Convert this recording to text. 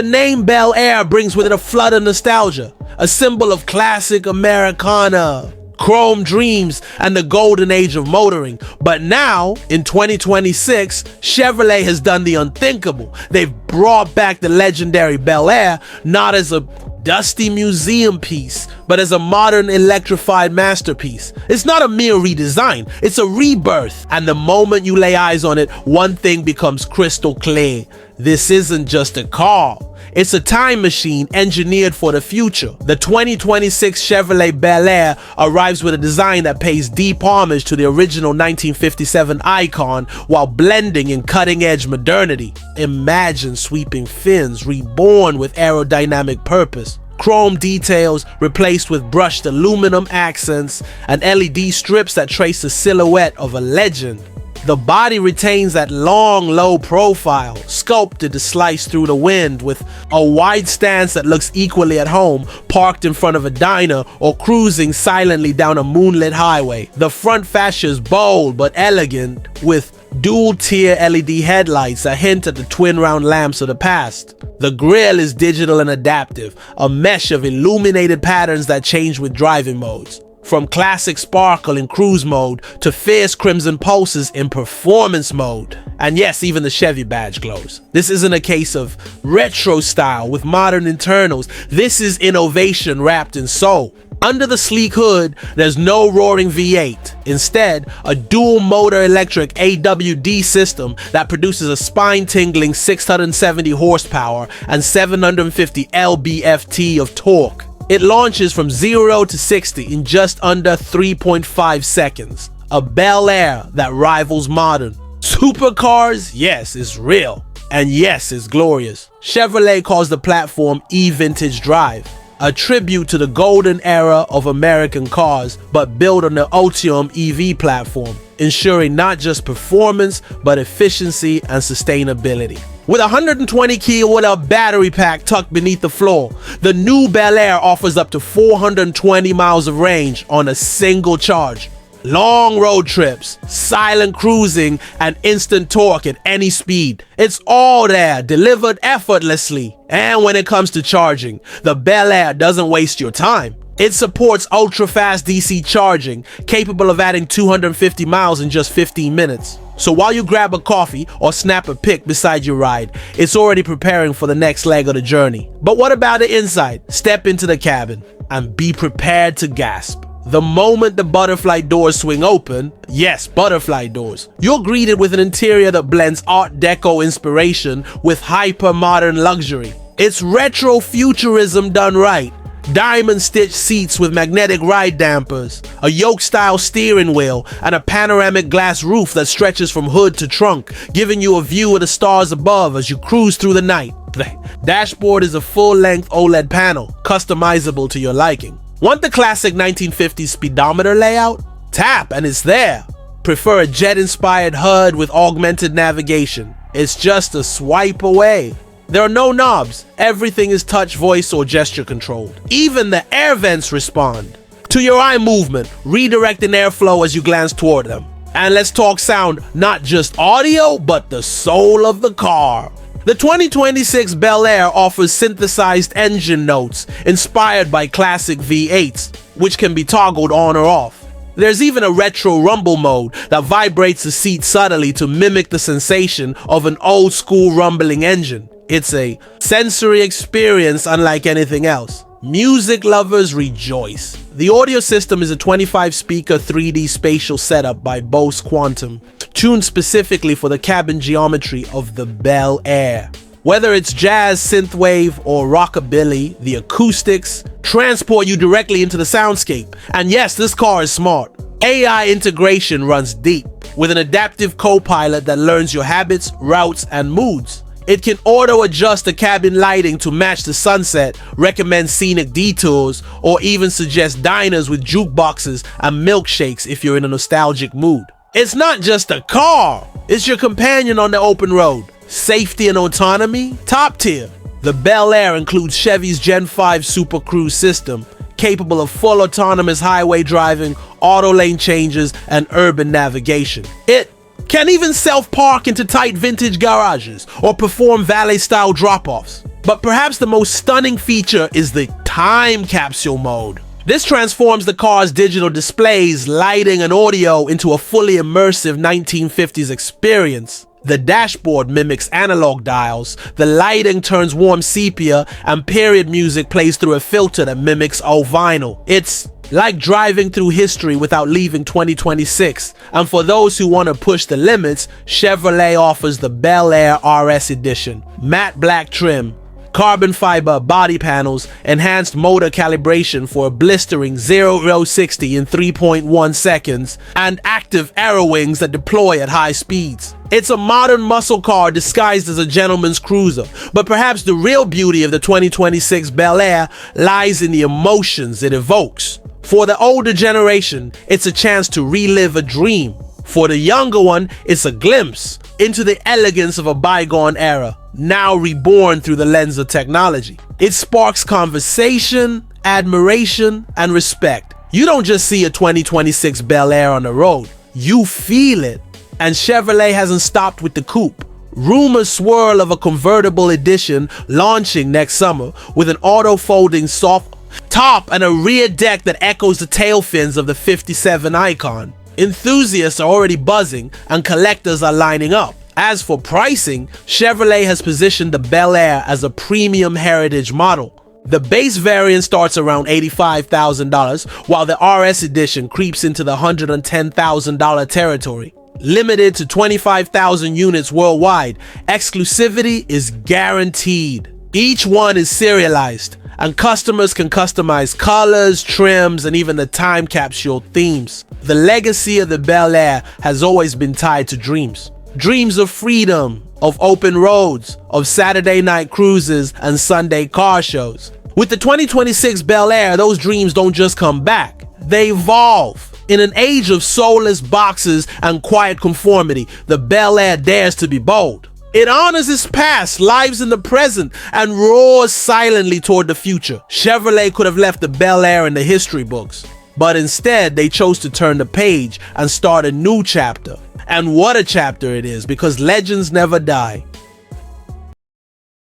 The name Bel Air brings with it a flood of nostalgia, a symbol of classic Americana, chrome dreams, and the golden age of motoring. But now, in 2026, Chevrolet has done the unthinkable. They've brought back the legendary Bel Air, not as a dusty museum piece, but as a modern electrified masterpiece. It's not a mere redesign, it's a rebirth. And the moment you lay eyes on it, one thing becomes crystal clear. This isn't just a car. It's a time machine engineered for the future. The 2026 Chevrolet Bel Air arrives with a design that pays deep homage to the original 1957 icon while blending in cutting-edge modernity. Imagine sweeping fins reborn with aerodynamic purpose, chrome details replaced with brushed aluminum accents, and LED strips that trace the silhouette of a legend. The body retains that long, low profile, sculpted to slice through the wind, with a wide stance that looks equally at home, parked in front of a diner or cruising silently down a moonlit highway. The front fascia is bold but elegant, with dual-tier LED headlights that hint at the twin round lamps of the past. The grille is digital and adaptive, a mesh of illuminated patterns that change with driving modes. From classic sparkle in cruise mode to fierce crimson pulses in performance mode. And yes, even the Chevy badge glows. This isn't a case of retro style with modern internals. This is innovation wrapped in soul. Under the sleek hood, there's no roaring V8. Instead, a dual-motor electric AWD system that produces a spine-tingling 670 horsepower and 750 lb-ft of torque. It launches from 0 to 60 in just under 3.5 seconds. A Bel Air that rivals modern. Supercars? Yes, it's real. And yes, it's glorious. Chevrolet calls the platform E-Vintage Drive, a tribute to the golden era of American cars, but built on the Ultium EV platform, ensuring not just performance, but efficiency and sustainability. With a 120 kilowatt battery pack tucked beneath the floor, the new Bel Air offers up to 420 miles of range on a single charge. Long road trips, silent cruising, and instant torque at any speed. It's all there, delivered effortlessly. And when it comes to charging, the Bel Air doesn't waste your time. It supports ultra-fast DC charging, capable of adding 250 miles in just 15 minutes. So while you grab a coffee or snap a pic beside your ride, it's already preparing for the next leg of the journey. But what about the inside? Step into the cabin and be prepared to gasp. The moment the butterfly doors swing open, yes, butterfly doors, you're greeted with an interior that blends Art Deco inspiration with hyper-modern luxury. It's retro futurism done right. Diamond-stitched seats with magnetic ride dampers, a yoke-style steering wheel, and a panoramic glass roof that stretches from hood to trunk, giving you a view of the stars above as you cruise through the night. The dashboard is a full-length OLED panel, customizable to your liking. Want the classic 1950s speedometer layout? Tap and it's there. Prefer a jet-inspired HUD with augmented navigation? It's just a swipe away. There are no knobs. Everything is touch, voice, or gesture controlled. Even the air vents respond to your eye movement, redirecting airflow as you glance toward them. And let's talk sound, not just audio, but the soul of the car. The 2026 Bel Air offers synthesized engine notes inspired by classic V8s, which can be toggled on or off. There's even a retro rumble mode that vibrates the seat subtly to mimic the sensation of an old-school rumbling engine. It's a sensory experience unlike anything else. Music lovers rejoice. The audio system is a 25-speaker 3D spatial setup by Bose Quantum, tuned specifically for the cabin geometry of the Bel Air. Whether it's jazz, synthwave, or rockabilly, the acoustics transport you directly into the soundscape. And yes, this car is smart. AI integration runs deep, with an adaptive co-pilot that learns your habits, routes, and moods. It can auto-adjust the cabin lighting to match the sunset, recommend scenic detours, or even suggest diners with jukeboxes and milkshakes if you're in a nostalgic mood. It's not just a car, it's your companion on the open road. Safety and autonomy, top tier. The Bel Air includes Chevy's Gen 5 Super Cruise system, capable of full autonomous highway driving, auto lane changes, and urban navigation. It can even self-park into tight vintage garages or perform valet-style drop-offs. But perhaps the most stunning feature is the time capsule mode. This transforms the car's digital displays, lighting, and audio into a fully immersive 1950s experience. The dashboard mimics analog dials, the lighting turns warm sepia, and period music plays through a filter that mimics old vinyl. It's like driving through history without leaving 2026. And for those who want to push the limits, Chevrolet offers the Bel Air RS Edition. Matte black trim, carbon fiber body panels, enhanced motor calibration for a blistering 0-60 in 3.1 seconds, and active aero wings that deploy at high speeds. It's a modern muscle car disguised as a gentleman's cruiser, but perhaps the real beauty of the 2026 Bel Air lies in the emotions it evokes. For the older generation, it's a chance to relive a dream. For the younger one, it's a glimpse into the elegance of a bygone era, now reborn through the lens of technology. It sparks conversation, admiration, and respect. You don't just see a 2026 Bel Air on the road, you feel it. And Chevrolet hasn't stopped with the coupe. Rumors swirl of a convertible edition launching next summer with an auto-folding soft top and a rear deck that echoes the tail fins of the 57 icon. Enthusiasts are already buzzing and collectors are lining up. As for pricing, Chevrolet has positioned the Bel Air as a premium heritage model. The base variant starts around $85,000, while the RS edition creeps into the $110,000 territory. Limited to 25,000 units worldwide, exclusivity is guaranteed. Each one is serialized, and customers can customize colors, trims, and even the time capsule themes. The legacy of the Bel Air has always been tied to dreams. Dreams of freedom, of open roads, of Saturday night cruises and Sunday car shows. With the 2026 Bel Air, those dreams don't just come back, they evolve. In an age of soulless boxes and quiet conformity, the Bel Air dares to be bold. It honors its past, lives in the present, and roars silently toward the future. Chevrolet could have left the Bel Air in the history books, but instead they chose to turn the page and start a new chapter. And what a chapter it is, because legends never die.